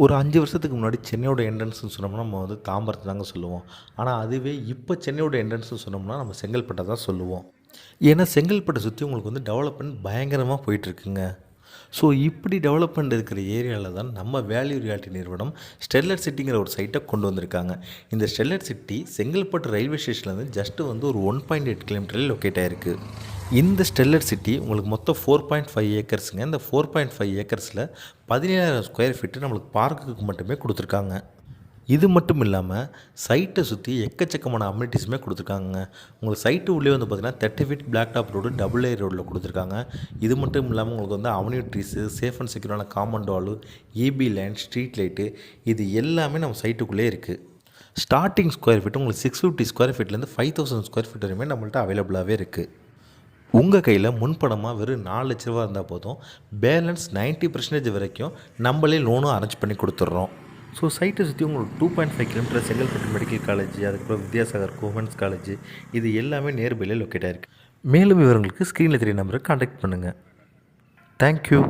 ஒரு 5 வருஷத்துக்கு முன்னாடி சென்னையோட என்ட்ரன்ஸ்னு சொன்னோம்னா, நம்ம வந்து தாம்பரத்த தாங்க சொல்லுவோம். ஆனா, அதுவே இப்ப சென்னையோட என்ட்ரன்ஸ்னு சொன்னோம்னா, நம்ம செங்கல்பட்ட தான் சொல்லுவோம். ஏன்னா, செங்கல்பட்ட சுத்தி உங்களுக்கு வந்து டெவலப்மெண்ட் பயங்கரமா போயிட்டுருக்குங்க. ஸோ, இப்படி டெவலப்மெண்ட் இருக்கிற ஏரியால தான் நம்ம வேல்யூ ரியாலிட்டி நிறுவனம் ஸ்டெர்லைட் சிட்டிங்கிற ஒரு சைட்ட கொண்டு வந்திருக்காங்க. இந்த ஸ்டெர்லைட் சிட்டி செங்கல்பட்டு ரயில்வே ஸ்டேஷன்லேருந்து ஜஸ்ட் வந்து ஒரு 1.8 கிலோமீட்டர்ல லொக்கேட் ஆயிருக்கு. இந்த ஸ்டெர்லைட் சிட்டி உங்களுக்கு மொத்தம் 4.5 ஏக்கர்ஸுங்க. இந்த 4.5 ஏக்கர்ஸில் 17,000 ஸ்கொயர் ஃபீட்டு நம்மளுக்கு பார்க்குக்கு மட்டுமே கொடுத்துருக்காங்க. இது மட்டும் இல்லாமல் சைட்டை சுற்றி எக்கச்சக்கமான அம்யூனிட்டிஸுமே கொடுத்துருக்காங்க. உங்களுக்கு சைட்டு உள்ளே வந்து பார்த்தீங்கன்னா 30 feet black top road double layer ரோடில் கொடுத்துருக்காங்க. இது மட்டும் இல்லாமல் உங்களுக்கு வந்து அவென்யூ ட்ரீஸு, சேஃப் அண்ட் செக்யூரான compound wall, EB line, street light இது எல்லாமே நம்ம சைட்டுக்குள்ளே இருக்குது. ஸ்டார்டிங் ஸ்கொயர் ஃபீட் உங்களுக்கு 650 ஸ்கொயர் ஃபீட்லேருந்து 5,000 ஸ்கொயர் ஃபீட் வரையுமே நம்மள்ட்ட அவைலபிளாகவே இருக்குது. உங்கள் கையில் முன்பணமாக வெறும் 4 லட்ச ரூபா இருந்தால் போதும், பேலன்ஸ் 90% வரைக்கும் நம்மளே லோனும் அரேஞ்ச் பண்ணி கொடுத்துட்றோம். ஸோ சைட்டை சுற்றி உங்களுக்கு 2.5 கிலோமீட்டர் செங்கல்பட்டு மெடிக்கல் காலேஜ், அதுக்கப்புறம் வித்யாசாகர் உமன்ஸ் காலேஜ் இது எல்லாமே நியர்பையில் லொக்கேட் ஆகிருக்கு. மேலும் விவரங்களுக்கு ஸ்க்ரீனில் தெரிய நம்பரை கான்டாக்ட் பண்ணுங்கள். தேங்க்யூ.